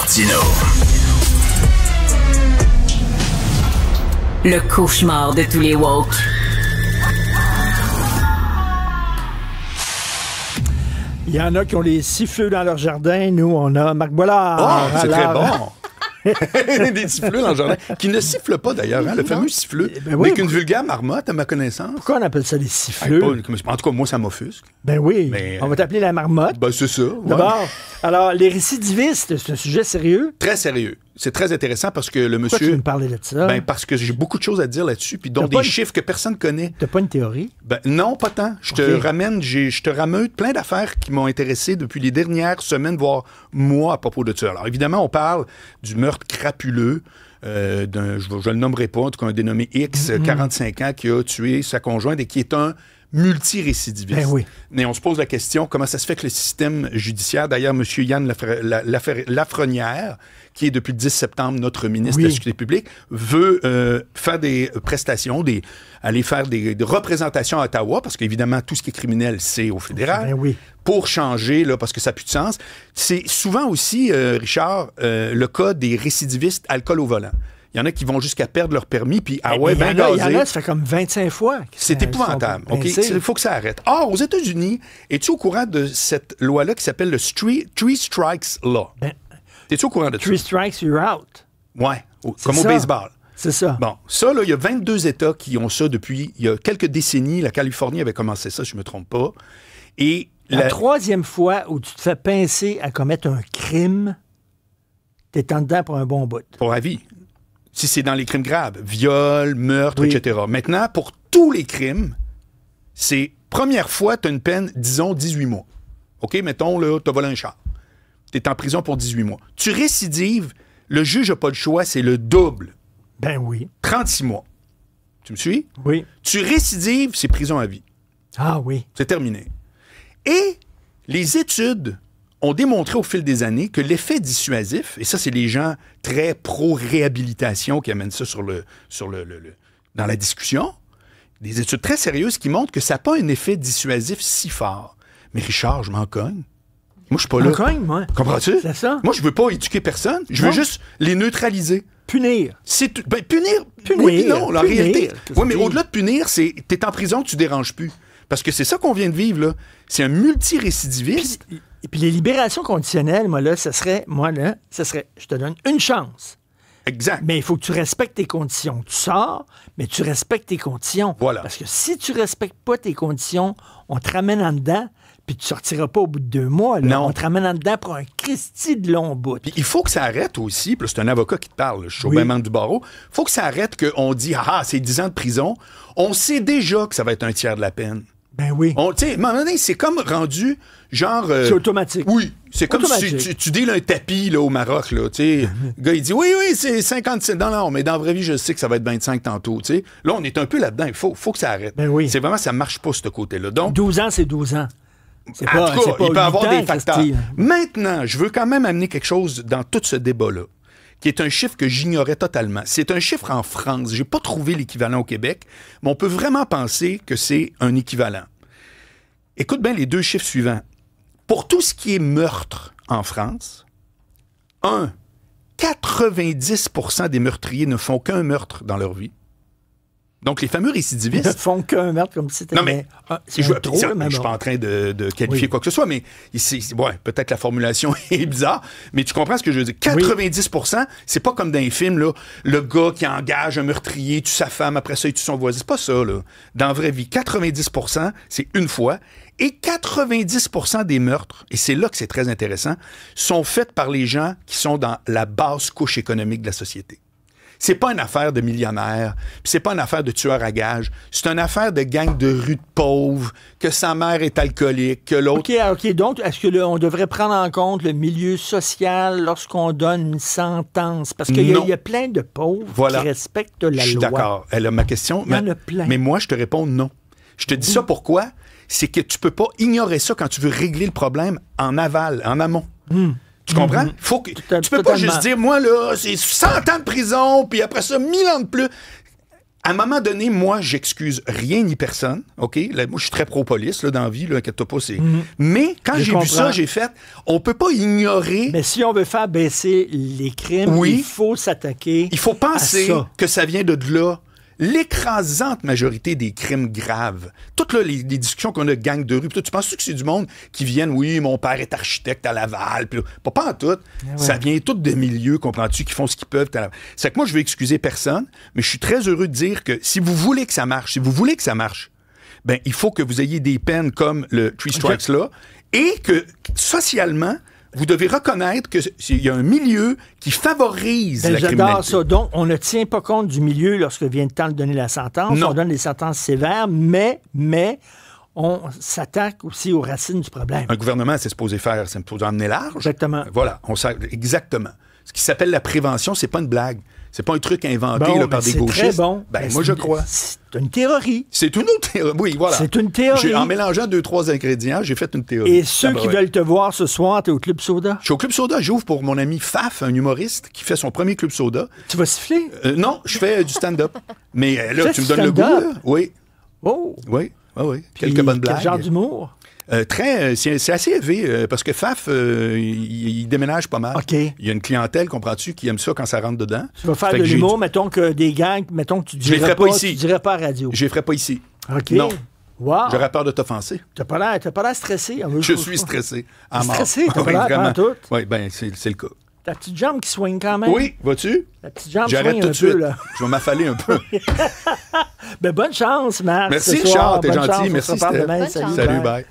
Martino. Le cauchemar de tous les woke. Il y en a qui ont les siffleux dans leur jardin. Nous, on a Marc Boilard. Oh, c'est très bon. Des siffleux dans le jardin. Qui ne sifflent pas d'ailleurs, hein, le fameux siffleux. Ben oui, mais qu'une vulgaire marmotte, à ma connaissance. Pourquoi on appelle ça des siffleux? En tout cas, moi, ça m'offusque. Ben oui. Mais, on va t'appeler la marmotte. Ben, c'est ça. Ouais. D'abord, alors, les récidivistes, c'est un sujet sérieux. Très sérieux. C'est très intéressant parce que le Pourquoi tu monsieur. veux me parler de ça? Ben, parce que j'ai beaucoup de choses à dire là-dessus, puis dont des chiffres que personne ne connaît. T'as pas une théorie? Ben, non, pas tant. Je te ramène plein d'affaires qui m'ont intéressé depuis les dernières semaines, voire mois à propos de ça. Alors, évidemment, on parle du meurtre crapuleux d'un, je le nommerai pas, en tout cas un dénommé X, 45 ans, qui a tué sa conjointe et qui est un multirécidiviste. Ben oui. Mais on se pose la question, comment ça se fait que le système judiciaire, d'ailleurs, M. Yann Lafrenière, qui est depuis le 10 septembre notre ministre de la Sécurité publique, veut faire des prestations, aller faire des représentations à Ottawa, parce qu'évidemment, tout ce qui est criminel, c'est au fédéral, Ben oui. pour changer, là, parce que ça n'a plus de sens. C'est souvent aussi, Richard, le cas des récidivistes alcool au volant. Il y en a qui vont jusqu'à perdre leur permis, puis Il y en a, ça fait comme 25 fois. C'est épouvantable. Il faut que ça arrête. Or, aux États-Unis, es-tu au courant de cette loi-là qui s'appelle le Three Strikes Law? Es-tu au courant de ça? Three strikes, you're out. Ouais, comme au baseball. C'est ça. Bon, ça, là, il y a 22 États qui ont ça depuis il y a quelques décennies. La Californie avait commencé ça, si je ne me trompe pas. Et la troisième fois où tu te fais pincer à commettre un crime, t'es en dedans pour un bon bout. Pour la vie. Si c'est dans les crimes graves, viol, meurtre, etc. Maintenant, pour tous les crimes, c'est première fois, tu as une peine, disons, 18 mois. OK, mettons, là, tu as volé un char. Tu es en prison pour 18 mois. Tu récidives, le juge n'a pas le choix, c'est le double. Ben oui. 36 mois. Tu me suis? Oui. Tu récidives, c'est prison à vie. Ah oui. C'est terminé. Et les études ont démontré au fil des années que l'effet dissuasif, et ça, c'est les gens très pro-réhabilitation qui amènent ça dans la discussion, des études très sérieuses qui montrent que ça n'a pas un effet dissuasif si fort. Mais Richard, je m'en cogne. Moi, je suis pas là. Cogne, moi. Comprends-tu? C'est ça. Moi, je veux pas éduquer personne. Je veux juste les neutraliser. Punir. Punir. Oui, non, la réalité. Oui, mais au-delà de punir, t'es en prison, tu déranges plus. Parce que c'est ça qu'on vient de vivre, là. C'est un multirécidiviste. Et puis les libérations conditionnelles, ça serait, je te donne une chance. Exact. Mais il faut que tu respectes tes conditions. Tu sors, mais tu respectes tes conditions. Voilà. Parce que si tu respectes pas tes conditions, on te ramène en dedans, puis tu sortiras pas au bout de 2 mois. Là. Non. On te ramène en dedans pour un Christi de long bout. Puis il faut que ça arrête aussi, puis c'est un avocat qui te parle, je suis au membre du barreau, il faut que ça arrête qu'on dit, c'est 10 ans de prison. On sait déjà que ça va être un tiers de la peine. Ben oui. Tu sais, à un moment donné, c'est comme rendu, genre... c'est automatique. Oui. C'est comme si tu deals un tapis là, au Maroc, là, tu sais. Le gars, il dit, oui, c'est 57 $. Non, mais dans la vraie vie, je sais que ça va être 25 tantôt, tu sais. Là, on est un peu là-dedans. Il faut que ça arrête. Ben oui. C'est vraiment, ça marche pas, ce côté-là. Donc, 12 ans, c'est 12 ans. En tout cas, il peut y avoir des facteurs. Maintenant, je veux quand même amener quelque chose dans tout ce débat-là, qui est un chiffre que j'ignorais totalement. C'est un chiffre en France. J'ai pas trouvé l'équivalent au Québec, mais on peut vraiment penser que c'est un équivalent. Écoute bien les 2 chiffres suivants. Pour tout ce qui est meurtre en France, 90% des meurtriers ne font qu'un meurtre dans leur vie. Donc, les fameux récidivistes... Ils ne font qu'un meurtre comme si c'était... Non, mais je ne suis pas en train de qualifier quoi que ce soit, mais peut-être la formulation est bizarre, mais tu comprends ce que je veux dire. 90%, c'est pas comme dans les films, là, le gars qui engage un meurtrier, tue sa femme, après ça, il tue son voisin. C'est pas ça, là. Dans la vraie vie, 90%, c'est une fois, et 90% des meurtres, et c'est là que c'est très intéressant, sont faits par les gens qui sont dans la basse couche économique de la société. C'est pas une affaire de millionnaires, puis c'est pas une affaire de tueurs à gages, c'est une affaire de gang de rue de pauvres, que sa mère est alcoolique, que l'autre... OK, donc, est-ce que on devrait prendre en compte le milieu social lorsqu'on donne une sentence? Parce qu'il y a plein de pauvres qui respectent la loi. Je suis d'accord. Elle a ma question. Il y en a plein. Mais moi, je te réponds non. Je te dis ça pourquoi? C'est que tu peux pas ignorer ça quand tu veux régler le problème en aval, en amont. Tu comprends? Faut que, tu peux pas juste dire, moi, là, c'est 100 ans de prison, puis après ça, 1000 ans de plus. à un moment donné, moi, j'excuse rien ni personne, OK? Là, moi, je suis très pro-police, là, dans la vie, là, inquiète-toi pas, c'est... Mais quand j'ai vu ça, j'ai fait, on peut pas ignorer... Mais si on veut faire baisser les crimes, il faut s'attaquer. Il faut penser que ça vient de là. L'écrasante majorité des crimes graves, toutes là, les discussions qu'on a de gangs de rue, tu penses que c'est du monde qui viennent, oui, mon père est architecte à Laval, puis pas en tout. Ça vient tout de milieux, comprends-tu, qui font ce qu'ils peuvent. C'est que moi, je veux excuser personne, mais je suis très heureux de dire que si vous voulez que ça marche, ben il faut que vous ayez des peines comme le Three Strikes là, et que socialement, vous devez reconnaître qu'il y a un milieu qui favorise la criminalité. J'adore ça. Donc, on ne tient pas compte du milieu lorsque vient le temps de donner la sentence. Non. On donne des sentences sévères, mais on s'attaque aussi aux racines du problème. Un gouvernement, c'est supposé faire, c'est supposé emmener large. Exactement. Voilà, exactement. Ce qui s'appelle la prévention, c'est pas une blague. C'est pas un truc inventé par des gauchistes. C'est très bon. Moi, je crois. C'est une théorie. C'est une autre théorie. Oui, voilà. C'est une théorie. En mélangeant 2-3 ingrédients, j'ai fait une théorie. Et ceux qui veulent te voir ce soir, t'es au Club Soda? Je suis au Club Soda. J'ouvre pour mon ami Faf, un humoriste, qui fait son premier Club Soda. Tu vas siffler? Non, je fais du stand-up. Mais là, tu me donnes le goût, là? Oui. Oh! Oui. Quelques bonnes blagues. Quel genre d'humour? C'est assez élevé parce que Faf, il déménage pas mal. Okay. Il y a une clientèle, comprends-tu, qui aime ça quand ça rentre dedans. Tu vas faire de l'humour, mettons que des gangs, mettons que tu dirais pas ici. Tu dirais pas à radio. Je les ferai pas ici. OK. Non. Wow. J'aurais peur de t'offenser. T'as pas l'air stressé. Je suis stressé. Stressé? T'as pas l'air tout? Oui, bien, c'est le cas. Ta petite jambe qui soigne quand même. Oui, vois-tu? La petite jambe J'arrête soigne tout de suite. peu, là. Je vais m'affaler un peu. Ben, bonne chance, Marc. Merci, Charles, t'es gentil. Merci, Steph. Salut, bye.